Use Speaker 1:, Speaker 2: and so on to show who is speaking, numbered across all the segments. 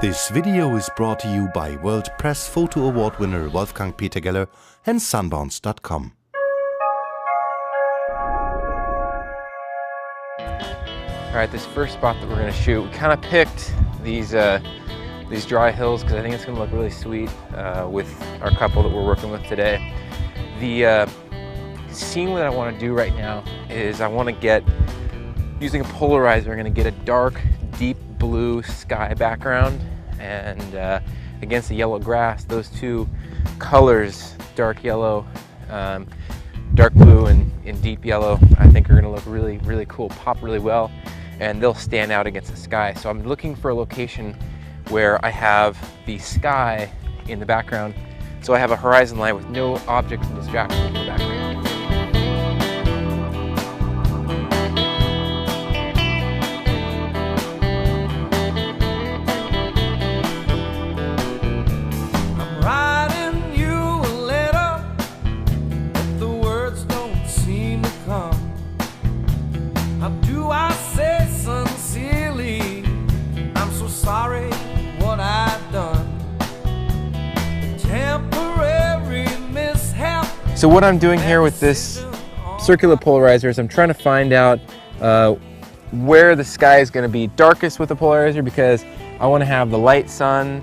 Speaker 1: This video is brought to you by World Press Photo Award winner Wolfgang Peter Geller and Sunbounce.com.
Speaker 2: All right, this first spot that we're gonna shoot, we kind of picked these dry hills because I think it's gonna look really sweet with our couple that we're working with today. The scene that I want to do right now is I want to get, using a polarizer, I'm gonna get a dark, deep blue sky background, and against the yellow grass, those two colors, dark yellow, dark blue and deep yellow, I think are gonna look really, really cool, pop really well, and they'll stand out against the sky. So I'm looking for a location where I have the sky in the background, so I have a horizon line with no objects and distractions in the background. So what I'm doing here with this circular polarizer is I'm trying to find out where the sky is going to be darkest with the polarizer, because I want to have the light sun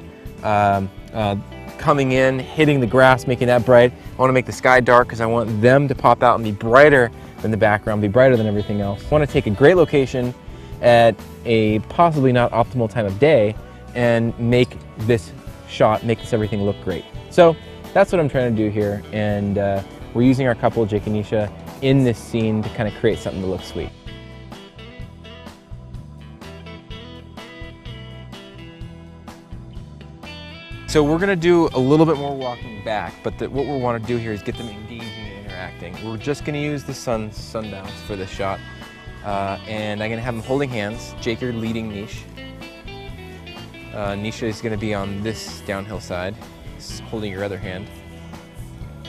Speaker 2: coming in, hitting the grass, making that bright. I want to make the sky dark because I want them to pop out and be brighter than the background, be brighter than everything else. I want to take a great location at a possibly not optimal time of day and make this shot, make this everything look great. So that's what I'm trying to do here, and we're using our couple, Jake and Nisha, in this scene to kind of create something that looks sweet. So we're going to do a little bit more walking back, but what we want to do here is get them engaging and interacting. We're just going to use the sunbounce for this shot, and I'm going to have them holding hands. Jake, you're leading Nish. Nisha is going to be on this downhill side, holding your other hand.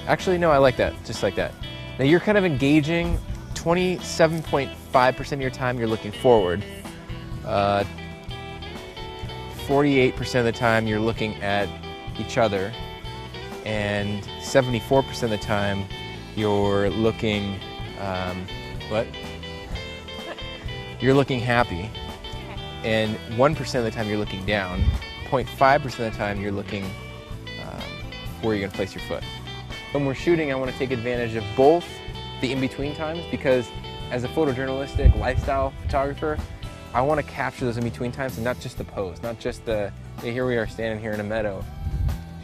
Speaker 2: Actually, no, I like that, just like that. Now you're kind of engaging. 27.5% of your time you're looking forward. 48% of the time you're looking at each other. And 74% of the time you're looking, You're looking happy. And 1% of the time you're looking down. 0.5% of the time you're looking where you're going to place your foot. When we're shooting, I want to take advantage of both the in-between times, because as a photojournalistic lifestyle photographer, I want to capture those in-between times and not just the pose, not just the, hey, here we are standing here in a meadow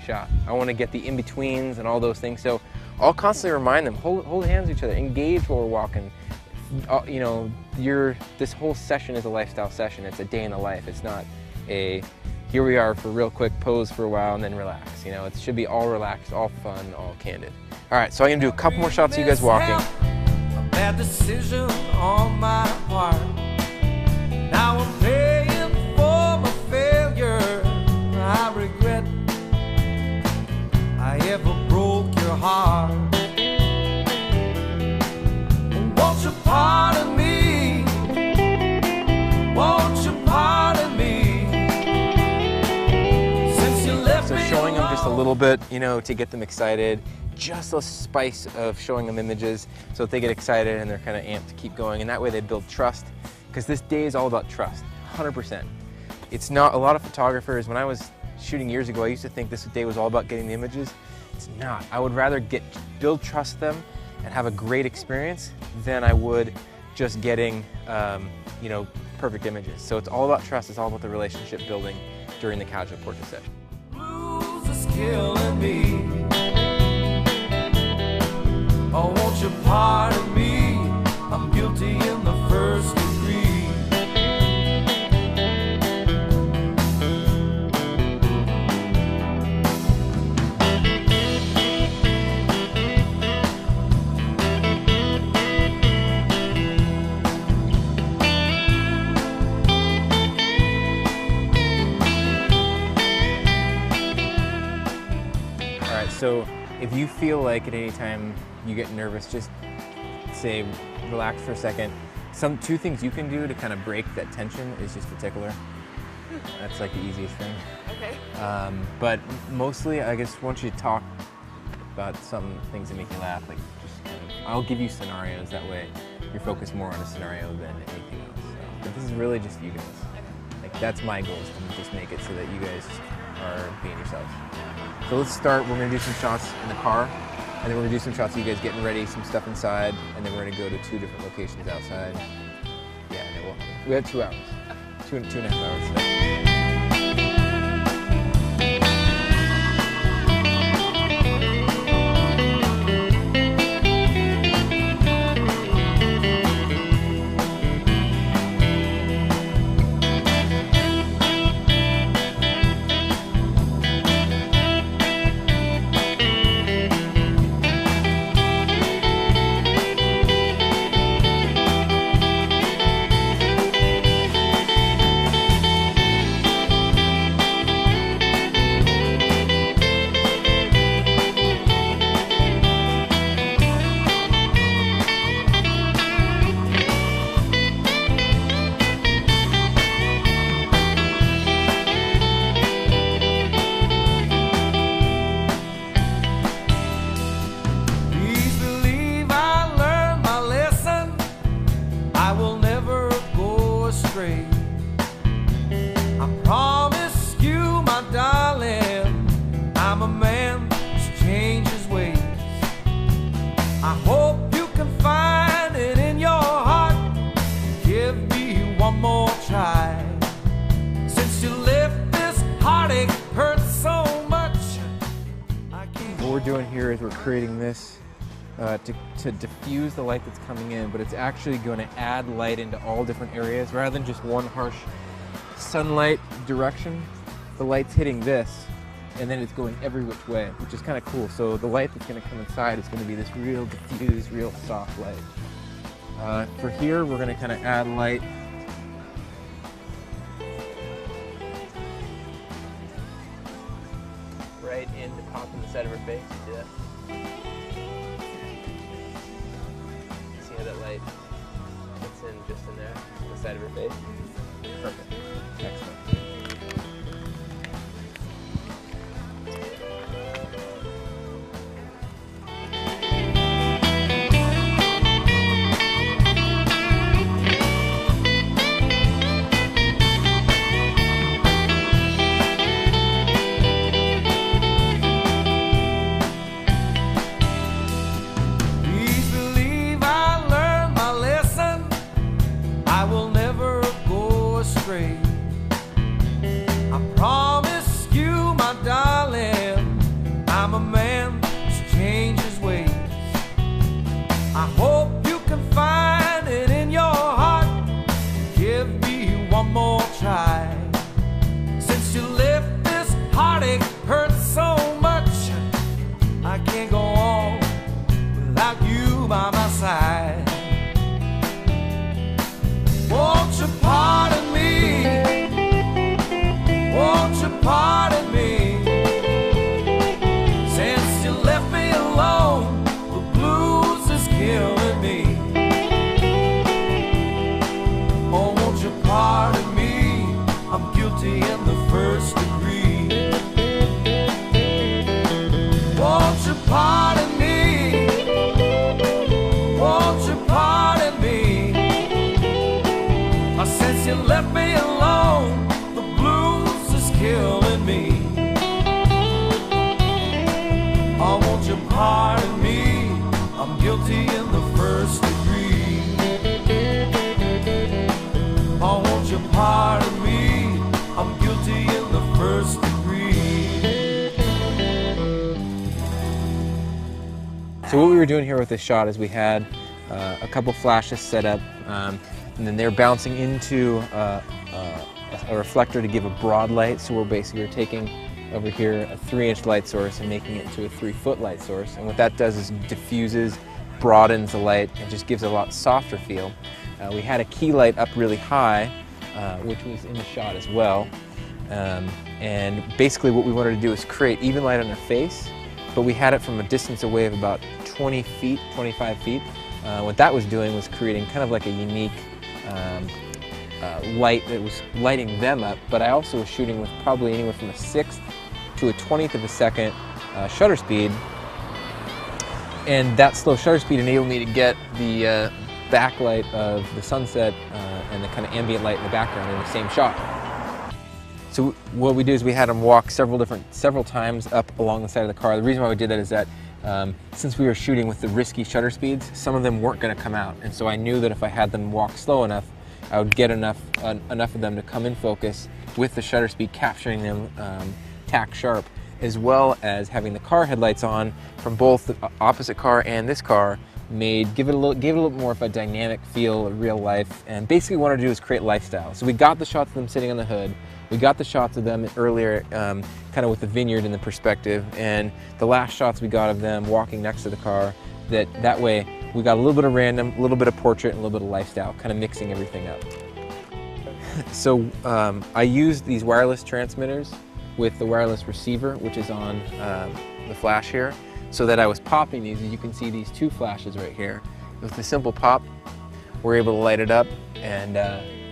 Speaker 2: shot. I want to get the in-betweens and all those things. So I'll constantly remind them, hold hands with each other, engage while we're walking. You know, this whole session is a lifestyle session. It's a day in the life. It's not a, here we are for a real quick pose for a while and then relax. You know, it should be all relaxed, all fun, all candid. All right, so I'm gonna do a couple more shots of you guys walking.
Speaker 3: A bad decision on my part. Now I'm paying for my failure. I regret I ever broke your heart. Won't you pardon me? Won't you pardon me?
Speaker 2: So showing them just a little bit, you know, to get them excited, just a spice of showing them images so that they get excited and they're kind of amped to keep going, and that way they build trust, because this day is all about trust, 100%. It's not, a lot of photographers, when I was shooting years ago, I used to think this day was all about getting the images. It's not. I would rather build trust them and have a great experience than I would just getting, you know, perfect images. So it's all about trust, it's all about the relationship building during the casual portrait session.
Speaker 3: Killing me. Oh, won't you pardon me? I'm guilty in the first degree.
Speaker 2: So if you feel like at any time you get nervous, just say, relax for a second. Two things you can do to kind of break that tension is just a tickler. That's like the easiest thing.
Speaker 4: Okay.
Speaker 2: But mostly, I just want you to talk about some things that make you laugh. Like, just kind of, I'll give you scenarios. That way, you're focused more on a scenario than anything else. So, but this is really just you guys. Like, that's my goal, is to just make it so that you guys are being yourselves. So let's start. We're gonna do some shots in the car, and then we're gonna do some shots of you guys getting ready, some stuff inside, and then we're gonna go to 2 different locations outside. Yeah, and then we have 2 hours, 2.5 hours today. What we're doing here is we're creating this to diffuse the light that's coming in, but it's actually going to add light into all different areas rather than just one harsh sunlight direction. The light's hitting this, and then it's going every which way, which is kind of cool. So the light that's going to come inside is going to be this real diffused, real soft light. For here, we're going to kind of add light right in the top of the side of her face. See that? See how that light gets in just in there, on the side of her face? Perfect. Excellent.
Speaker 3: I promise you, my darling, I'm a man who's changed his ways. I hope you can find it in your heart. Give me one more try. Since you left, this heartache hurts so much. I can't go on without you by my side. Won't you pardon me? Won't you pardon me? Since you left me alone, the blues is killing me. Oh, won't you pardon me? I'm guilty in the first degree. Won't you pardon me? Won't you pardon me? Since you left me alone, the blues is killing me. Oh, won't you pardon me? I'm guilty in the first degree. Oh, won't you pardon me? I'm guilty in the first degree.
Speaker 2: So what we were doing here with this shot is we had a couple flashes set up, and then they're bouncing into a reflector to give a broad light. So we're basically taking over here a 3-inch light source and making it into a 3-foot light source. And what that does is diffuses, broadens the light, and just gives a lot softer feel. We had a key light up really high, which was in the shot as well. And basically what we wanted to do is create even light on her face, but we had it from a distance away of about 20 feet, 25 feet. What that was doing was creating kind of like a unique light that was lighting them up, but I also was shooting with probably anywhere from a 1/6 to a 20th of a second shutter speed. And that slow shutter speed enabled me to get the backlight of the sunset and the kind of ambient light in the background in the same shot. So what we do is we had them walk several times up along the side of the car. The reason why we did that is that since we were shooting with the risky shutter speeds, some of them weren't going to come out, and so I knew that if I had them walk slow enough, I would get enough of them to come in focus with the shutter speed capturing them tack sharp, as well as having the car headlights on from both the opposite car and this car gave it a little more of a dynamic feel of real life, and basically what I wanted to do is create lifestyle. So we got the shots of them sitting on the hood, we got the shots of them earlier kind of with the vineyard in the perspective, and the last shots we got of them walking next to the car, that way we got a little bit of random, a little bit of portrait, and a little bit of lifestyle, kind of mixing everything up. So I used these wireless transmitters with the wireless receiver, which is on the flash here, so that I was popping these, and you can see these 2 flashes right here. With the simple pop, we're able to light it up and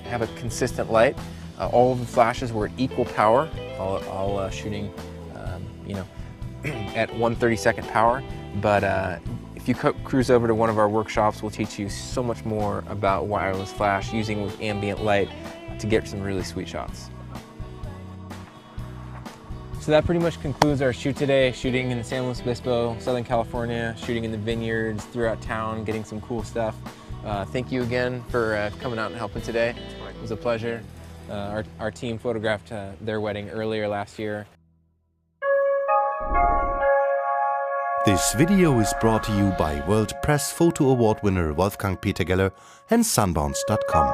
Speaker 2: have a consistent light. All of the flashes were at equal power, all shooting, you know, at 1/32 power. But if you cruise over to one of our workshops, we'll teach you so much more about wireless flash using with ambient light to get some really sweet shots. So that pretty much concludes our shoot today, shooting in San Luis Obispo, Southern California, shooting in the vineyards throughout town, getting some cool stuff. Thank you again for coming out and helping today. It was a pleasure. Our team photographed their wedding earlier last year.
Speaker 1: This video is brought to you by World Press Photo Award winner Wolfgang Peter Geller and Sunbounce.com.